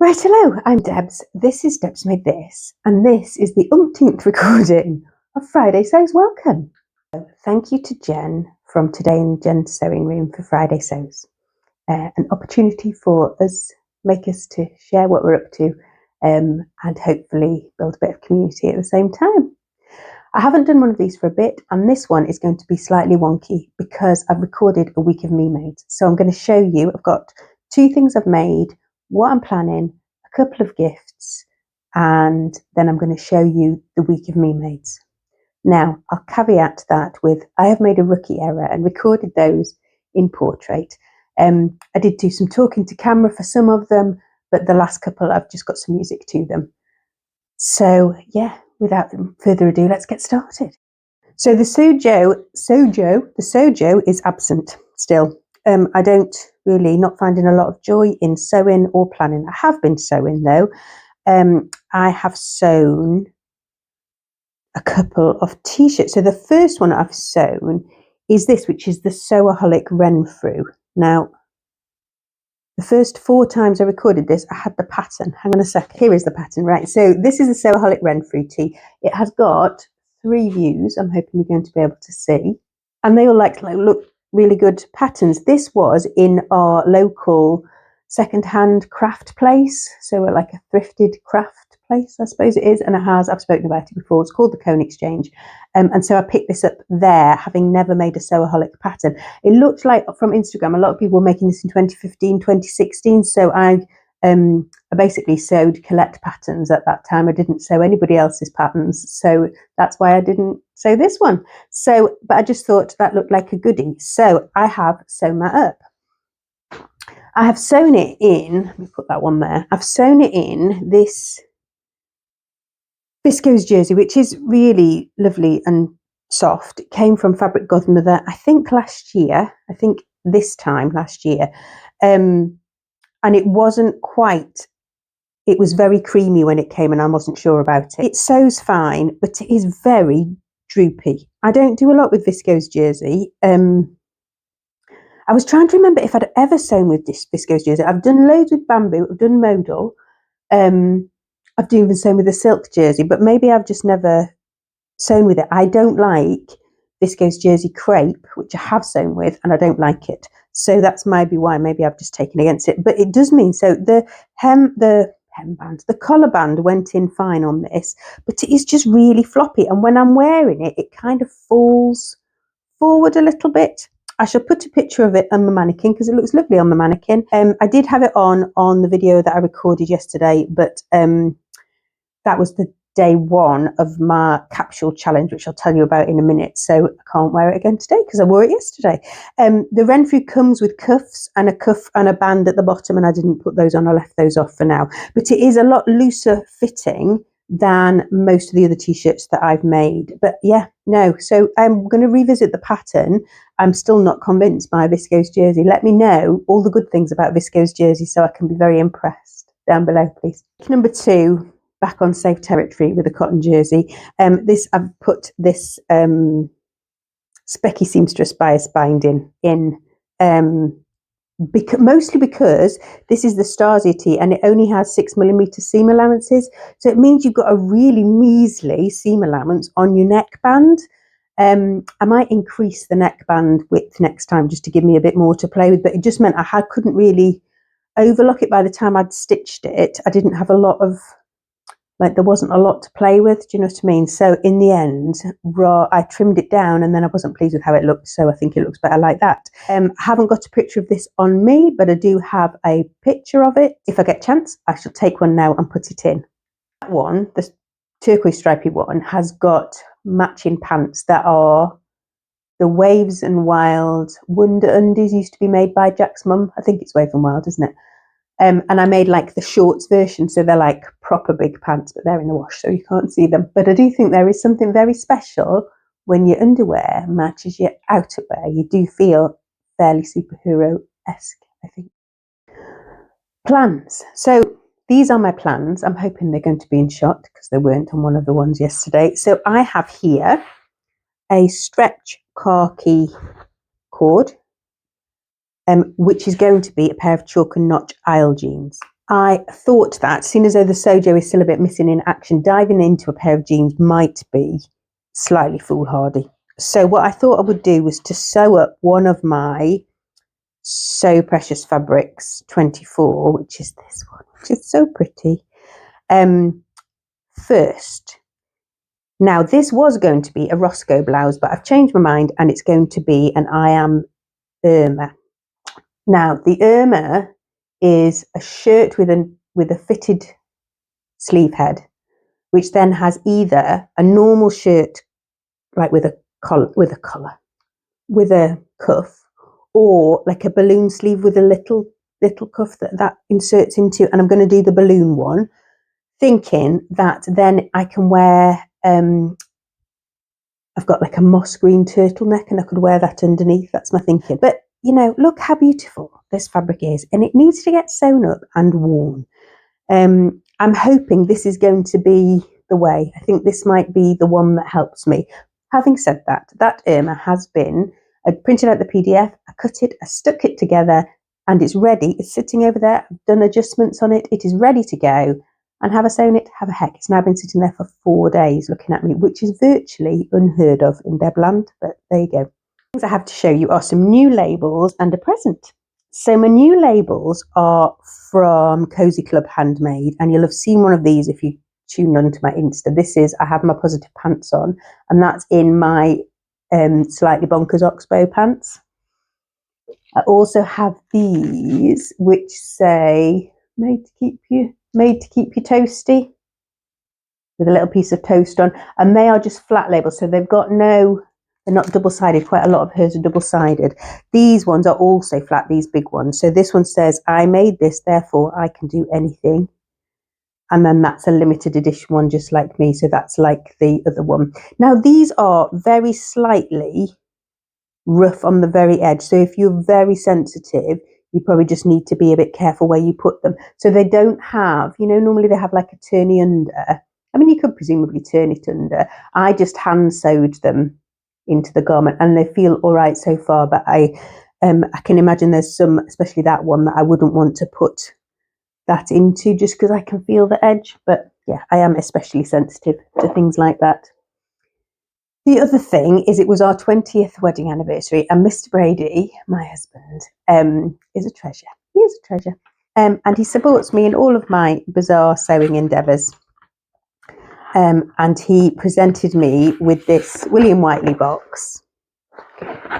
Right, hello, I'm Debs. This is Debs Made This, and this is the umpteenth recording of Friday Sews. Welcome. Thank you to Jen from Today in Jen's Sewing Room for Friday Sews. An opportunity for us makers to share what we're up to and hopefully build a bit of community at the same time. I haven't done one of these for a bit, and this one is going to be slightly wonky because I've recorded a week of Memade. So I'm going to show you, I've got 2 things I've made, what I'm planning, a couple of gifts, and then I'm going to show you the week of Memades. Now, I'll caveat that with, I have made a rookie error and recorded those in portrait. I did do some talking to camera for some of them, but the last couple I've just got some music to them. So yeah, without further ado, let's get started. So the sojo is absent still. I don't really, not finding a lot of joy in sewing or planning. I have been sewing though. I have sewn a couple of t-shirts. So the first one I've sewn is this, which is the Sewaholic Renfrew. Now, the first 4 times I recorded this, I had the pattern. Hang on a sec. Here is the pattern, right? So this is the Sewaholic Renfrew tee. It has got 3 views. I'm hoping you're going to be able to see. And they all look really good patterns. This was in our local second-hand craft place. So we're like a thrifted craft place, I suppose it is. And it has, I've spoken about it before, it's called the Cone Exchange. And so I picked this up there, having never made a Sewaholic pattern. It looked like from Instagram, a lot of people were making this in 2015, 2016. So I basically sewed collect patterns at that time. I didn't sew anybody else's patterns. So that's why I didn't sew this one. So, but I just thought that looked like a goodie. So I have sewn that up. I have sewn it in, let me put that one there. I've sewn it in this viscose jersey, which is really lovely and soft. It came from Fabric Godmother, I think last year, I think this time last year. And it wasn't quite, it was very creamy when it came and I wasn't sure about it. It sews fine, but it is very droopy. I don't do a lot with viscose jersey. I was trying to remember if I'd ever sewn with this viscose jersey. I've done loads with bamboo, I've done modal. I've even sewn with a silk jersey, but maybe I've just never sewn with it. I don't like viscose jersey crepe, which I have sewn with, and I don't like it. So that's maybe why, maybe I've just taken against it. But it does mean, so the collar band went in fine on this, but it is just really floppy. And when I'm wearing it, it kind of falls forward a little bit. I shall put a picture of it on the mannequin because it looks lovely on the mannequin. I did have it on the video that I recorded yesterday, but that was the day 1 of my capsule challenge, which I'll tell you about in a minute. So I can't wear it again today because I wore it yesterday. The Renfrew comes with cuffs and a cuff and a band at the bottom, and I didn't put those on. I left those off for now. But it is a lot looser fitting than most of the other t-shirts that I've made. But yeah, no. So I'm going to revisit the pattern. I'm still not convinced by viscose jersey. Let me know all the good things about viscose jersey so I can be very impressed down below, please. Number 2. Back on safe territory with a cotton jersey. I've put this Specky Seamstress bias binding in, mostly because this is the Stasia tee and it only has 6mm seam allowances. So it means you've got a really measly seam allowance on your neckband. I might increase the neckband width next time just to give me a bit more to play with, but it just meant I couldn't really overlock it by the time I'd stitched it. I didn't have a lot of, there wasn't a lot to play with, do you know what I mean? So in the end, I trimmed it down and then I wasn't pleased with how it looked, so I think it looks better like that. I haven't got a picture of this on me, but I do have a picture of it. If I get a chance, I shall take one now and put it in. That one, the turquoise stripy one, has got matching pants that are the Waves and Wild Wonder Undies, used to be made by Jack's mum. I think it's Wave and Wild, isn't it? And I made like the shorts version, so they're like proper big pants, but they're in the wash, so you can't see them. But I do think there is something very special when your underwear matches your outerwear. You do feel fairly superhero-esque, I think. Plans. So these are my plans. I'm hoping they're going to be in shot because they weren't on one of the ones yesterday. So I have here a stretch khaki cord, which is going to be a pair of chalk and notch aisle jeans. I thought that, seeing as though the sojo is still a bit missing in action, diving into a pair of jeans might be slightly foolhardy. So what I thought I would do was to sew up one of my So Precious Fabrics 24, which is this one, which is so pretty, first. Now, this was going to be a Roscoe blouse, but I've changed my mind and it's going to be an Am Irma. Now, the Irma is a shirt with a fitted sleeve head, which then has either a normal shirt, like with a cuff, or like a balloon sleeve with a little cuff that inserts into. And I'm going to do the balloon one, thinking that then I can wear. I've got like a moss green turtleneck, and I could wear that underneath. That's my thinking. But you know, look how beautiful this fabric is, and it needs to get sewn up and worn. I'm hoping this is going to be the way. I think this might be the one that helps me. Having said that, that Irma has been, I printed out the PDF, I cut it, I stuck it together, and it's ready. It's sitting over there. I've done adjustments on it. It is ready to go. And have I sewn it? Have a heck. It's now been sitting there for 4 days looking at me, which is virtually unheard of in Debland, but there you go. Things I have to show you are some new labels and a present. So my new labels are from Cozy Club Handmade, and you'll have seen one of these if you tune onto my Insta. This is, I have my positive pants on, and that's in my slightly bonkers Oxbow pants. I also have these which say made to keep you toasty, with a little piece of toast on, and they are just flat labels, so they've got no, they're not double-sided. Quite a lot of hers are double-sided. These ones are also flat, these big ones. So this one says, I made this, therefore I can do anything. And then that's a limited edition one, just like me. So that's like the other one. Now, these are very slightly rough on the very edge. So if you're very sensitive, you probably just need to be a bit careful where you put them. So they don't have, you know, normally they have like a turny under. I mean, you could presumably turn it under. I just hand sewed them into the garment, and they feel all right so far. But I can imagine there's some, especially that one, that I wouldn't want to put that into just because I can feel the edge. But yeah, I am especially sensitive to things like that. The other thing is, it was our 20th wedding anniversary, and Mr. Brady, my husband, is a treasure. He is a treasure. And he supports me in all of my bizarre sewing endeavours. And he presented me with this William Whiteley box,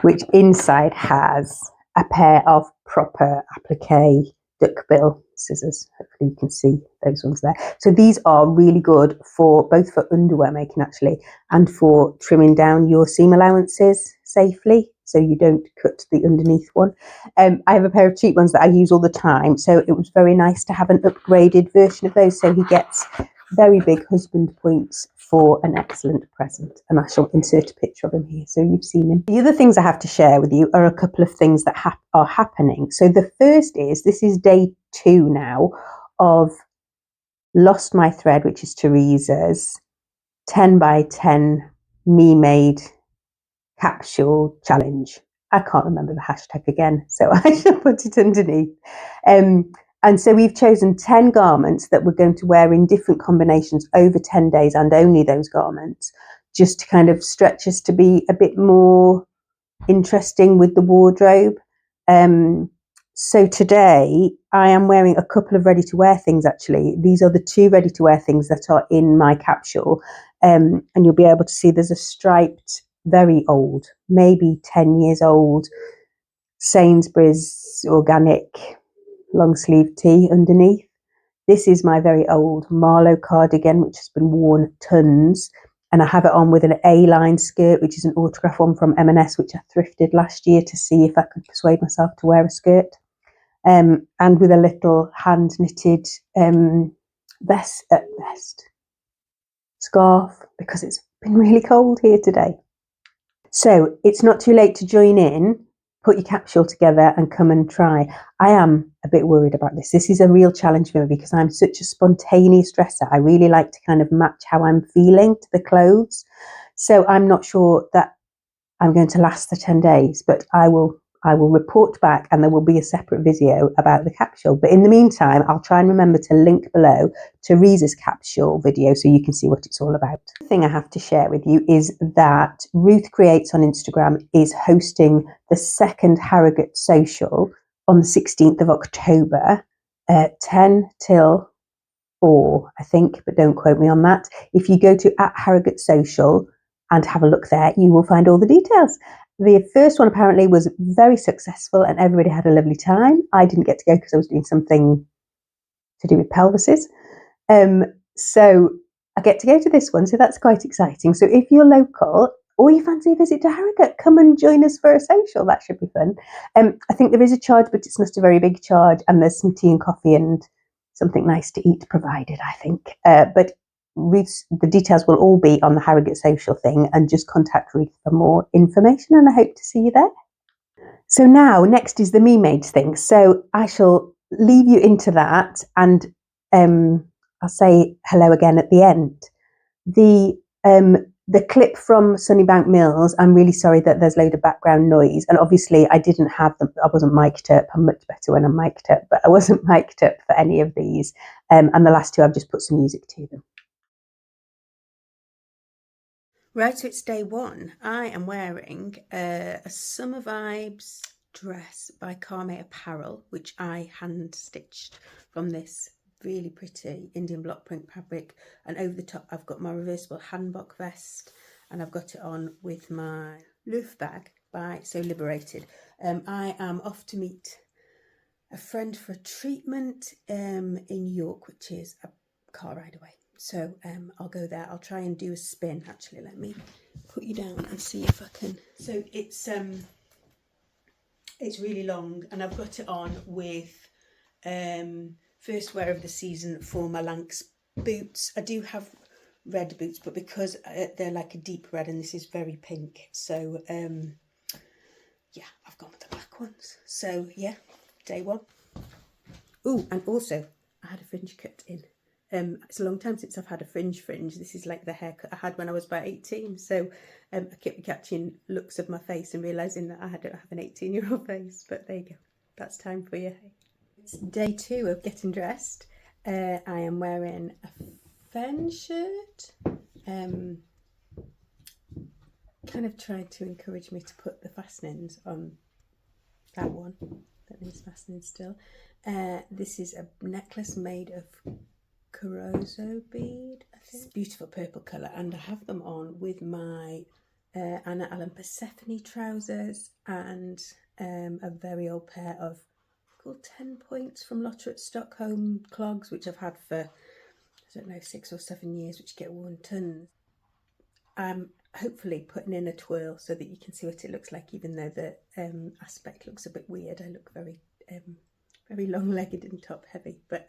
which inside has a pair of proper applique duckbill scissors. Hopefully you can see those ones there. So these are really good for both for underwear making actually, and for trimming down your seam allowances safely, so you don't cut the underneath one. I have a pair of cheap ones that I use all the time, so it was very nice to have an upgraded version of those, so he gets very big husband points for an excellent present, and I shall insert a picture of him here so you've seen him. The other things I have to share with you are a couple of things that are happening. So the first is, this is day 2 now of Lost My Thread, which is Theresa's 10 by 10 Memade capsule challenge. I can't remember the hashtag again, so I shall put it underneath. And so we've chosen 10 garments that we're going to wear in different combinations over 10 days, and only those garments, just to kind of stretch us to be a bit more interesting with the wardrobe. So today I am wearing a couple of ready to wear things actually. These are the 2 ready to wear things that are in my capsule. And you'll be able to see there's a striped, very old, maybe 10 years old, Sainsbury's organic long sleeve tee underneath. This is my very old Marlowe cardigan, which has been worn tons, and I have it on with an A-line skirt, which is an autograph one from M&S, which I thrifted last year to see if I could persuade myself to wear a skirt, and with a little hand knitted vest scarf, because it's been really cold here today. So it's not too late to join in. Put your capsule together and come and try. I am a bit worried about this. This is a real challenge for me because I'm such a spontaneous dresser. I really like to kind of match how I'm feeling to the clothes. So I'm not sure that I'm going to last the 10 days, but I will I will report back and there will be a separate video about the capsule. But in the meantime, I'll try and remember to link below Theresa's capsule video so you can see what it's all about. The thing I have to share with you is that Ruth Creates on Instagram is hosting the second Harrogate social on the 16th of October, 10 till 4, I think, but don't quote me on that. If you go to @Harrogate Social and have a look there, you will find all the details. The first one apparently was very successful and everybody had a lovely time. I didn't get to go because I was doing something to do with pelvises. So I get to go to this one, so that's quite exciting. So if you're local or you fancy a visit to Harrogate, come and join us for a social. That should be fun. I think there is a charge, but it's not a very big charge, and there's some tea and coffee and something nice to eat provided, I think. But Ruth's, the details will all be on the Harrogate social thing, and just contact Ruth for more information, and I hope to see you there. So now, next is the memades thing. So I shall leave you into that, and I'll say hello again at the end. The clip from Sunnybank Mills, I'm really sorry that there's a load of background noise, and obviously I didn't have them, I wasn't mic'd up. I'm much better when I'm mic'd up, but I wasn't mic'd up for any of these, and the last two I've just put some music to them. Right, so it's day one. I am wearing a Summer Vibes dress by Carme Apparel, which I hand stitched from this really pretty Indian block print fabric, and over the top I've got my reversible Hanbok vest, and I've got it on with my Loof bag by So Liberated. I am off to meet a friend for a treatment in York, which is a car ride away. So I'll go there. I'll try and do a spin. Actually, let me put you down and see if I can. So it's really long, and I've got it on with first wear of the season for my Lanks boots. I do have red boots, but because they're like a deep red and this is very pink, so yeah, I've gone with the black ones. So yeah, day one. Oh, and also I had a fringe cut in. It's a long time since I've had a fringe. This is like the haircut I had when I was about 18. So I kept catching looks of my face and realising that I don't have an 18-year-old face. But there you go. That's time for you. It's day two of getting dressed. I am wearing a Phen shirt. Kind of tried to encourage me to put the fastenings on that one. That needs fastening still. This is a necklace made of Carozo bead, I think. It's a beautiful purple colour, and I have them on with my Anna Allen Persephone trousers and a very old pair of called 10 points from Lotta at Stockholm clogs, which I've had for, I don't know, 6 or 7 years, which get worn tons. I'm hopefully putting in a twirl so that you can see what it looks like, even though the aspect looks a bit weird. I look very very long-legged and top-heavy, but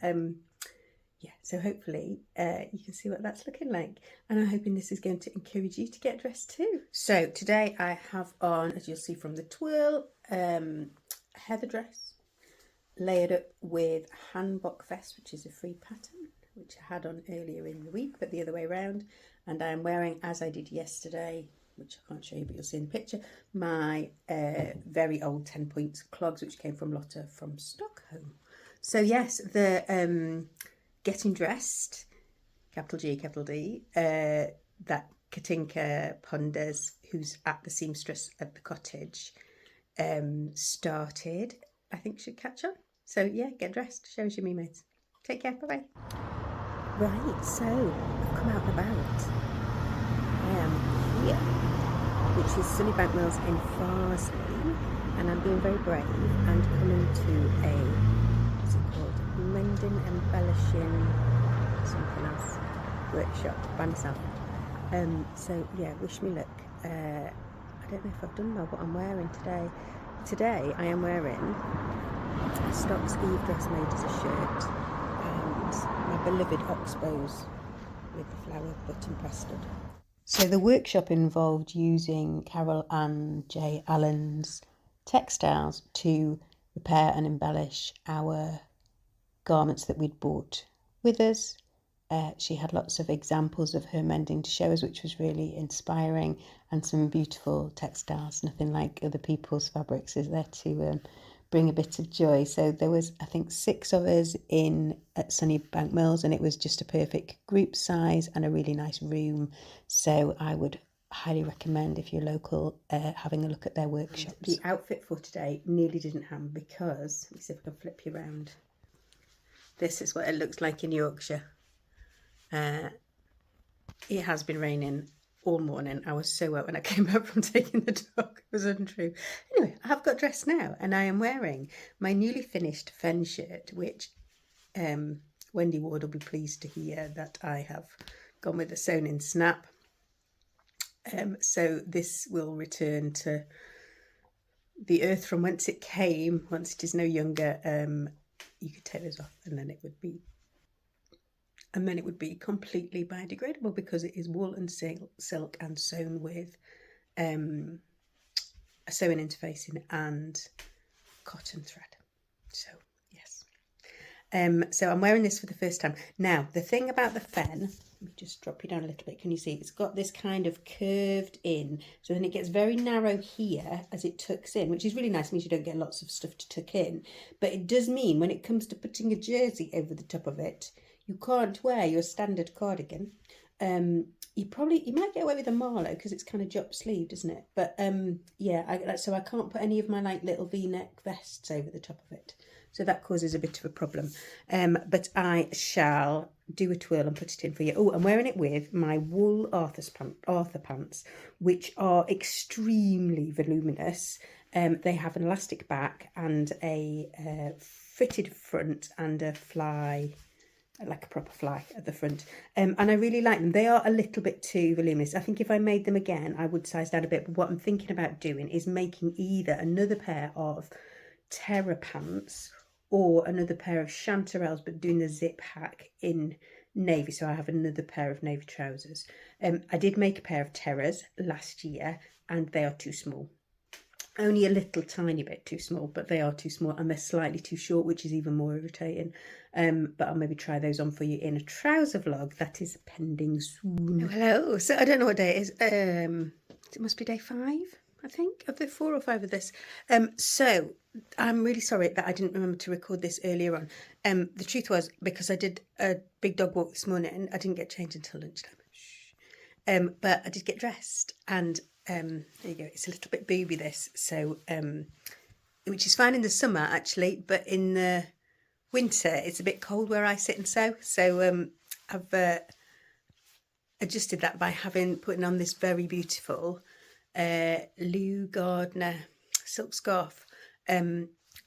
yeah, so hopefully you can see what that's looking like, and I'm hoping this is going to encourage you to get dressed too. So today I have on, as you'll see from the twirl, a heather dress layered up with Hanbok vest, which is a free pattern, which I had on earlier in the week, but the other way around. And I am wearing, as I did yesterday, which I can't show you, but you'll see in the picture, my very old 10 points clogs, which came from Lotta from Stockholm. So yes, the getting dressed, capital G, capital D, that Katinka Ponders, who's at the seamstress at the cottage, started, I think should catch on. So yeah, get dressed, show us your memades. Take care, bye-bye. Right, so I've come out and about. I am here, which is Sunnybank Mills in Farsley, and I'm being very brave and coming to a, what's it called, mending, embellishing, something else, workshop by myself. So yeah, wish me luck. I don't know if I've done what I'm wearing today. Today I am wearing a Stokx Eve dress made as a shirt, and my beloved Oxbows with the flower button prested. So the workshop involved using Carol and J. Allen's textiles to repair and embellish our garments that we'd brought with us she had lots of examples of her mending to show us, which was really inspiring, and some beautiful textiles. Nothing like other people's fabrics is there to bring a bit of joy. So there was, I think, 6 of us in at Sunnybank Mills, and it was just a perfect group size and a really nice room. So I would highly recommend, if you're local, having a look at their workshops. The outfit for today nearly didn't happen because, let me see if I can flip you around. This is what it looks like in Yorkshire. It has been raining all morning. I was so wet when I came back from taking the dog. It was untrue. Anyway, I have got dressed now, and I am wearing my newly finished Phen shirt, which Wendy Ward will be pleased to hear that I have gone with a sewn-in snap. So this will return to the earth from whence it came. Once it is no younger, you could take those off, and then it would be completely biodegradable, because it is wool and silk and sewn with a sewing interfacing and cotton thread. So yes, so I'm wearing this for the first time. Now, the thing about the Phen, let me just drop you down a little bit. Can you see? It's got this kind of curved in, so then it gets very narrow here as it tucks in, which is really nice. It means you don't get lots of stuff to tuck in, but it does mean when it comes to putting a jersey over the top of it, you can't wear your standard cardigan. You might get away with a Marlow because it's kind of drop sleeved, isn't it? But yeah, so I can't put any of my like little V-neck vests over the top of it. So that causes a bit of a problem. But I shall do a twirl and put it in for you. Oh, I'm wearing it with my wool Arthur pants, which are extremely voluminous. They have an elastic back and a fitted front and a fly, like a proper fly at the front, and I really like them. They are a little bit too voluminous. I think if I made them again, I would size down a bit, but what I'm thinking about doing is making either another pair of terror pants or another pair of chanterelles, but doing the zip hack in navy, so I have another pair of navy trousers. I did make a pair of terrors last year, and they are too small. Only a little tiny bit too small, but they are too small, and they're slightly too short, which is even more irritating. But I'll maybe try those on for you in a trouser vlog that is pending soon. Oh, hello. So I don't know what day it is. It must be day 5, I think, of the 4 or 5 of this. So I'm really sorry that I didn't remember to record this earlier on. The truth was, because I did a big dog walk this morning, and I didn't get changed until lunchtime. But I did get dressed, and there you go. It's a little bit booby, this, so which is fine in the summer actually, but in the winter it's a bit cold where I sit and sew. So I've adjusted that by putting on this very beautiful Lou Gardner silk scarf.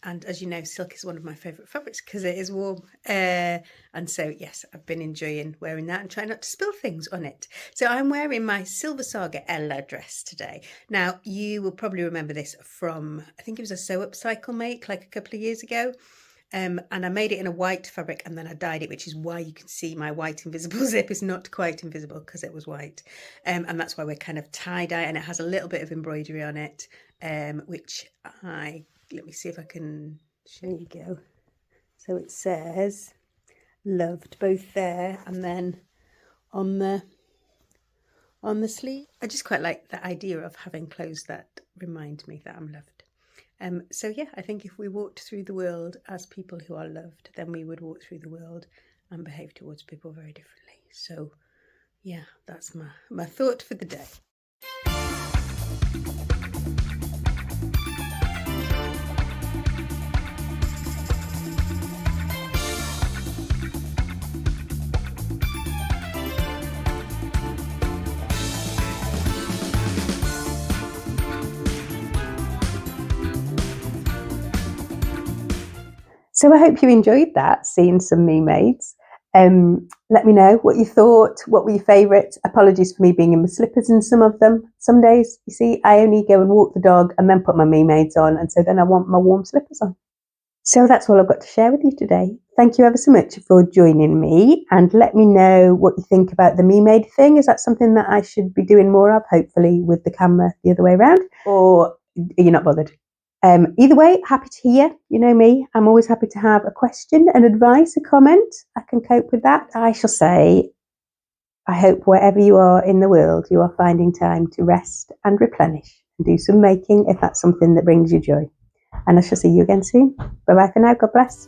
And as you know, silk is one of my favourite fabrics because it is warm. And so, yes, I've been enjoying wearing that and trying not to spill things on it. So I'm wearing my Silversaga Ella dress today. Now, you will probably remember this from, I think it was a sew up cycle make like a couple of years ago. And I made it in a white fabric, and then I dyed it, which is why you can see my white invisible zip is not quite invisible because it was white. And that's why we're kind of tie-dye, and it has a little bit of embroidery on it, which let me see if I can show you. Go. So it says loved both there and then on the sleeve. I just quite like the idea of having clothes that remind me that I'm loved. So yeah, I think if we walked through the world as people who are loved, then we would walk through the world and behave towards people very differently. So yeah, that's my thought for the day. So I hope you enjoyed that, seeing some memades. Let me know what you thought, what were your favourites. Apologies for me being in my slippers in some of them. Some days, you see, I only go and walk the dog and then put my memades on, and so then I want my warm slippers on. So that's all I've got to share with you today. Thank you ever so much for joining me, and let me know what you think about the memade thing. Is that something that I should be doing more of, hopefully with the camera the other way around, or are you not bothered? Either way, happy to hear. You know me, I'm always happy to have a question, an advice, a comment. I can cope with that. I shall say, I hope wherever you are in the world, you are finding time to rest and replenish and do some making if that's something that brings you joy. And I shall see you again soon. Bye bye for now. God bless.